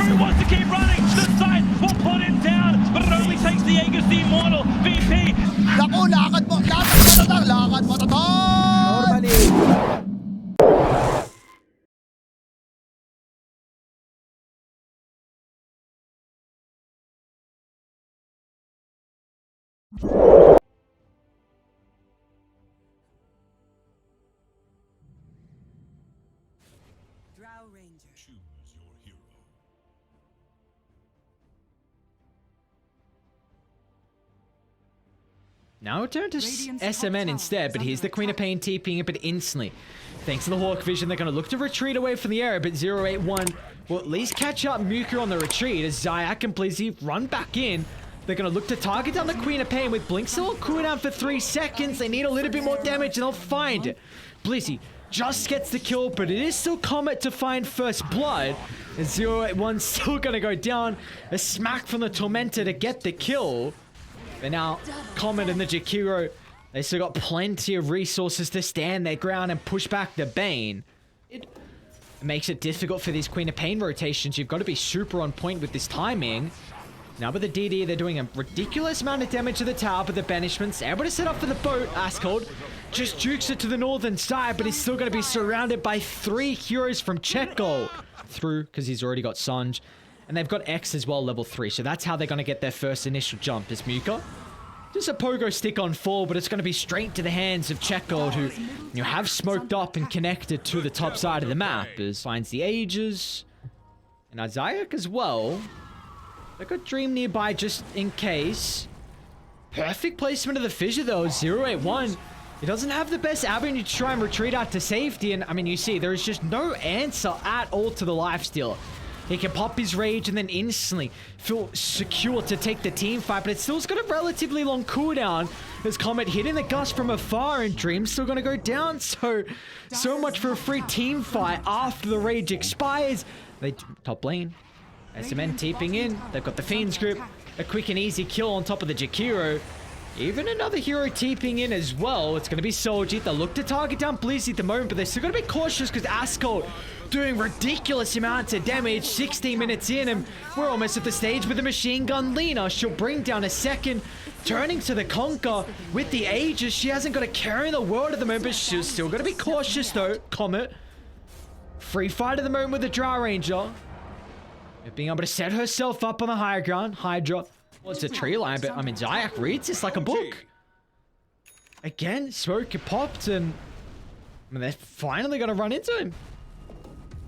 Who wants to keep running? The side will put him down, but it only takes the Aegis the Immortal. VP. Naku, lakad mo to, Normally. Now we'll turn to SMN instead, but here's the Queen of Pain TPing it, but instantly. Thanks to the Hawk Vision, they're going to look to retreat away from the area, but 081 will at least catch up Muka on the retreat as Zayak and Blizzy run back in. They're going to look to target down the Queen of Pain with Blink still on cooldown for 3 seconds. They need a little bit more damage and they'll find it. Blizzy just gets the kill, but it is still Comet to find first blood. And 081 still going to go down. A smack from the Tormentor to get the kill. But now, Comet and the Jakiro, they still got plenty of resources to stand their ground and push back the Bane. It makes it difficult for these Queen of Pain rotations. You've got to be super on point with this timing. Now with the DD, they're doing a ridiculous amount of damage to the tower, but the Banishment's able to set up for the boat. Ascold just jukes it to the northern side, but he's still going to be surrounded by 3 heroes from Checkgold. Through, because he's already got Sanj. And they've got X as well, level 3. So that's how they're going to get their first initial jump, is Muka. Just a pogo stick on 4, but it's going to be straight to the hands of Checkgold, who have smoked up and connected to the top side of the map. As finds the Aegis. And Isaac as well. They've got Dream nearby just in case. Perfect placement of the fissure though, 081. He doesn't have the best avenue to try and retreat out to safety. And I mean, you see, there is just no answer at all to the lifesteal. He can pop his rage and then instantly feel secure to take the team fight, but it still's got a relatively long cooldown as Comet hitting the gust from afar and Dream's still gonna go down. So much for a free team fight after the rage expires. They top lane. SMN teeping in. They've got the Fiend's grip. A quick and easy kill on top of the Jakiro. Even another hero teeping in as well. It's going to be Solji. They'll look to target down Blizzy at the moment, but they're still going to be cautious because Ascold doing ridiculous amounts of damage. 16 minutes in, and we're almost at the stage with the machine gun Lena. She'll bring down a second. Turning to the Conquer with the Aegis. She hasn't got a carry in the world at the moment, but she's still going to be cautious though. Comet. Free fight at the moment with the Drow Ranger. Being able to set herself up on the higher ground. HYDRA. Well, it's a tree line, but I mean, Zayak reads this like a book. Again, smoke popped, and I mean, they're finally going to run into him.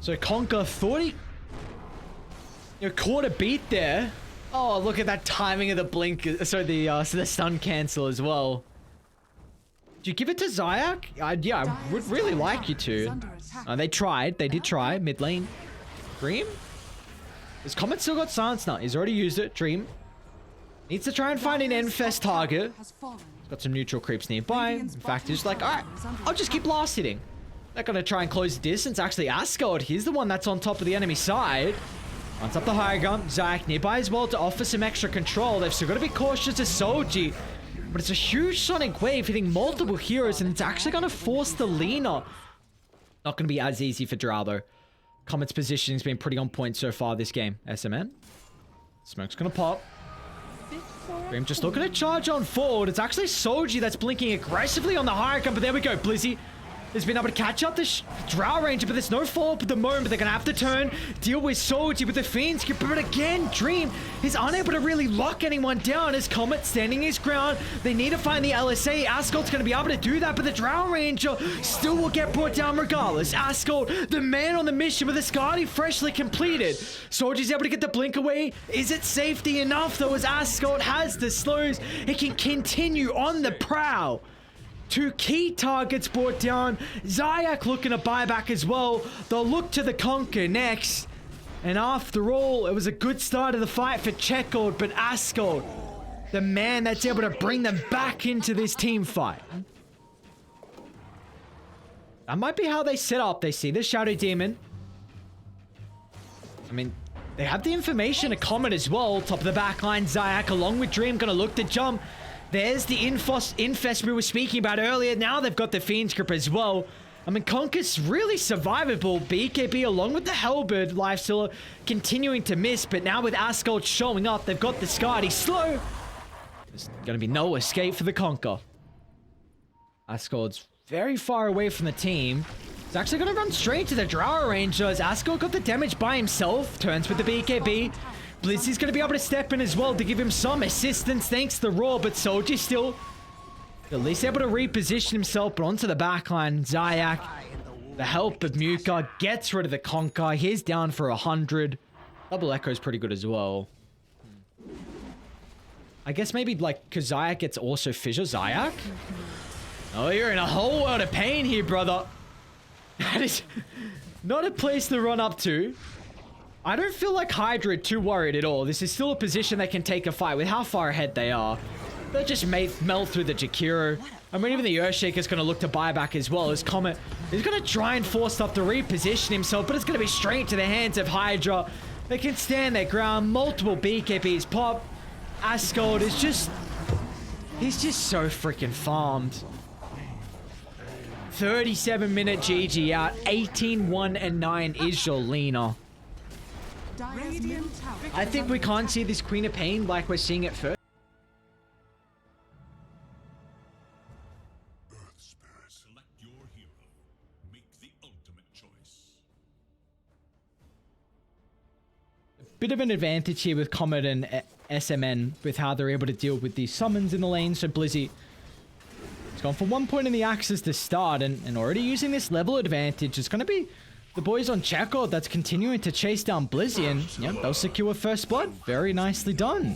So Conquer thought he caught a beat there. Oh, look at that timing of the blink. So the stun cancel as well. Do you give it to Zayak? Yeah, I would really like you to. They tried. They did try. Mid lane. Dream? His Comet still got silence now. He's already used it. Dream. Needs to try and find an Enfest target. He's got some neutral creeps nearby. In fact, he's like, alright, I'll just keep blast hitting. They're going to try and close the distance. Actually, Asgard, he's the one that's on top of the enemy side. Runs up the higher ground. Zayak nearby as well to offer some extra control. They've still got to be cautious as Soji. But it's a huge sonic wave hitting multiple heroes, and it's actually going to force the Lena. Not going to be as easy for Drabo. Comet's positioning's been pretty on point so far this game. SMN. Smoke's gonna pop. Dream just looking to charge on forward. It's actually Soji that's blinking aggressively on the higher ground, but there we go. Blizzy has been able to catch up the Drow Ranger, but there's no follow-up at the moment. They're gonna have to turn, deal with Soji with the Fiend's grip. But again, Dream is unable to really lock anyone down as Comet standing his ground. They need to find the LSA. Ascold's gonna be able to do that, but the Drow Ranger still will get brought down regardless. Ascold, the man on the mission with the Skadi freshly completed. Soji's able to get the blink away. Is it safety enough though, as Ascold has the slows? It can continue on the prowl. 2 key targets brought down. Zayak looking to buy back as well. They'll look to the Conquer next. And after all, it was a good start of the fight for Checkgold, but Ascold, the man that's able to bring them back into this team fight. That might be how they set up. They see the Shadow Demon. I mean, they have the information to Comet as well. Top of the backline, Zayak along with Dream gonna look to jump. There's the Infest we were speaking about earlier. Now they've got the Fiend's grip as well. I mean, Conker's really survivable. BKB along with the Halberd Lifestealer continuing to miss, but now with Ascot showing up, they've got the Scar. He's slow. There's going to be no escape for the Conker. Ascot's very far away from the team. He's actually going to run straight to the Drow Ranger as Ascot got the damage by himself. Turns with the BKB. Blizzy's going to be able to step in as well to give him some assistance thanks to the Roar, but Soldier's still at least able to reposition himself, but onto the backline. Zayak, the help of Muka, gets rid of the Conker. He's down for 100. Double Echo's pretty good as well. I guess maybe like, because Zayak gets also Fissure. Zayak? Oh, you're in a whole world of pain here, brother. That is not a place to run up to. I don't feel like HYDRA are too worried at all. This is still a position they can take a fight with how far ahead they are. They'll just melt through the Jakiro. I mean, even the Earthshaker's going to look to buy back as well as Comet. He's going to try and force stuff to reposition himself, but it's going to be straight to the hands of HYDRA. They can stand their ground. Multiple BKBs pop. Ascot is just... he's just so freaking farmed. 37-minute GG out. 18-1-9 is your Lina. I think we can't see this Queen of Pain like we're seeing it first. Select your hero. Make the ultimate choice. Bit of an advantage here with Comet and SMN with how they're able to deal with these summons in the lane. So Blizzy has gone for 1 point in the axis to start and already using this level advantage. It's going to be the boys on Checkold that's continuing to chase down Blizzy, and yeah, they'll secure first blood. Very nicely done.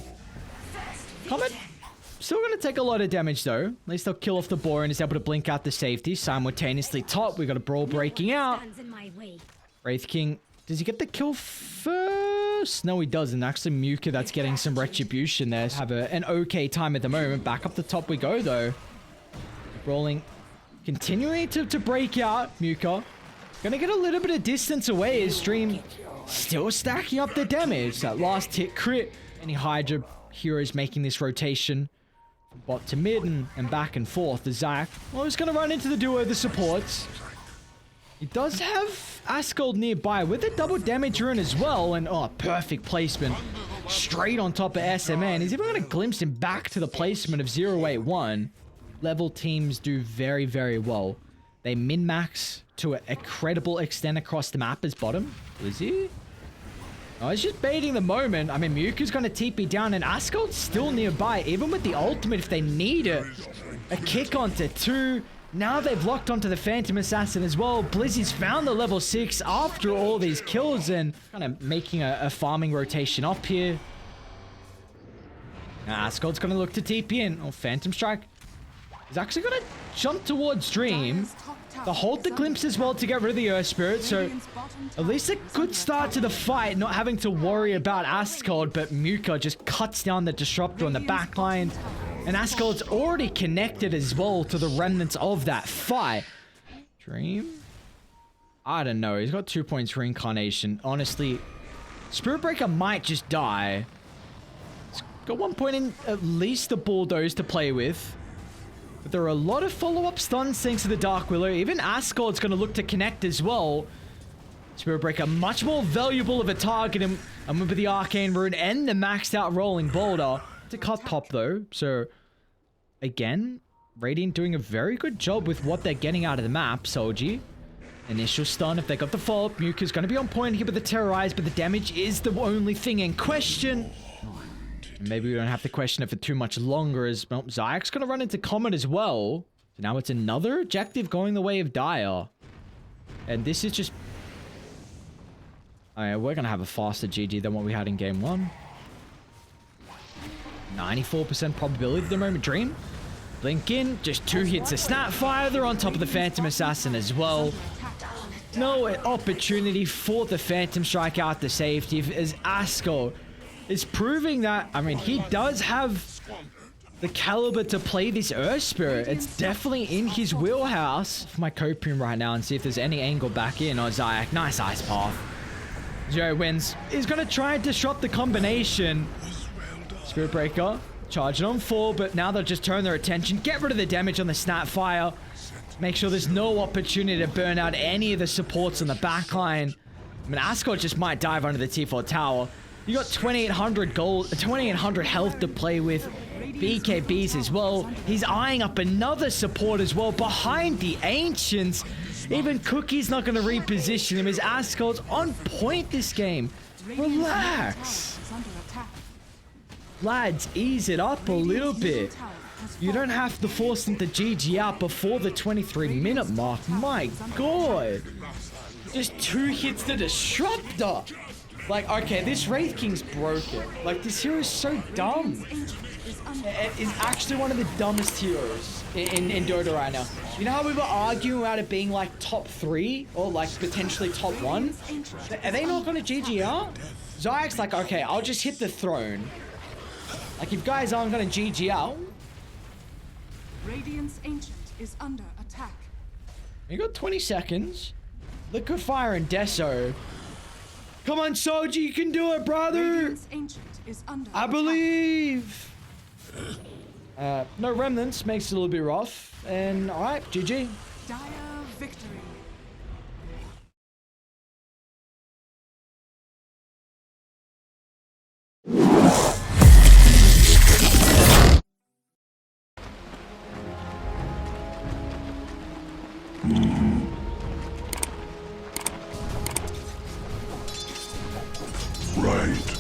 Comet still going to take a lot of damage though. At least they'll kill off the boar and is able to blink out the safety. Simultaneously top, we got a brawl breaking out. Wraith King, does he get the kill first? No, he doesn't. Actually, Muka, that's getting some retribution there. Have an okay time at the moment. Back up the top we go though. Rolling, continuing to break out. Muka gonna get a little bit of distance away as Dream still stacking up the damage. That last hit crit. Any HYDRA heroes making this rotation from bot to mid and back and forth. The Zac, well, he's gonna run into the duo of the supports. He does have Ascot nearby with a double damage rune as well. And oh, perfect placement. Straight on top of SMN. He's even gonna glimpse him back to the placement of 081. Level teams do very, very well. They min-max to a credible extent across the map as bottom. Is he? Oh, he's just baiting the moment. I mean, Muka's going to TP down and Ascot's still nearby. Even with the ultimate, if they need a kick onto 2. Now they've locked onto the Phantom Assassin as well. Blizzy's found the level 6 after all these kills and kind of making a farming rotation up here. Now Ascot's going to look to TP in. Oh, Phantom Strike. He's actually going to jump towards Dream. They'll hold the glimpse as well to get rid of the Earth Spirit. So at least a good start to the fight. Not having to worry about Ascot. But Muka just cuts down the Disruptor on the backline. And Ascot's already connected as well to the remnants of that fight. Dream? I don't know. He's got 2 points Reincarnation. Honestly, Spirit Breaker might just die. He's got 1 point in at least the Bulldoze to play with. But there are a lot of follow-up stuns thanks to the Dark Willow. Even Ascot's going to look to connect as well. Spirit Breaker, much more valuable of a target. And with the Arcane Rune and the maxed out Rolling Boulder. To cut top though. So, again, Radiant doing a very good job with what they're getting out of the map. Soji, initial stun. If they got the follow-up, Muka's going to be on point here with the Terrorize. But the damage is the only thing in question. Maybe we don't have to question it for too much longer as well, Zayak's going to run into Comet as well. So now it's another objective going the way of Dire. And this is just... Alright, we're going to have a faster GG than what we had in game 1. 94% probability at the moment. Dream. Blink in. Just 2 hits of Snapfire. They're on top of the Phantom Assassin as well. No opportunity for the Phantom Strike out the safety as Ascot is proving that, I mean, he does have the caliber to play this Earth Spirit. It's definitely in his wheelhouse. For my Copium right now and see if there's any angle back in. Oh, Zayak, nice Ice Path. Zero wins. He's going to try and disrupt the combination. Spirit Breaker, charging on 4, but now they'll just turn their attention. Get rid of the damage on the Snapfire. Make sure there's no opportunity to burn out any of the supports on the back line. I mean, Ascot just might dive under the T4 tower. You got 2,800 gold, 2,800 health to play with. BKBs as well. He's eyeing up another support as well behind the Ancients. Even Cookie's not going to reposition him as Ascot's on point this game. Relax. Lads, ease it up a little bit. You don't have to force them to GG out before the 23-minute mark. My God. Just 2 hits to Disruptor. Like, okay, this Wraith King's broken. Like, this hero is so dumb. It is actually one of the dumbest heroes in Dota right now. You know how we were arguing about it being like top 3 or like potentially top 1? Are they not going to GG out? Zayak's like, okay, I'll just hit the throne. Like, if guys aren't going to GG out. Radiant's Ancient is under attack. You got 20 seconds. Liquid Fire and Deso. Come on, Soji, you can do it, brother. Radiant's Ancient is under I believe. No remnants makes it a little bit rough. And all right, GG. Dire victory. Right.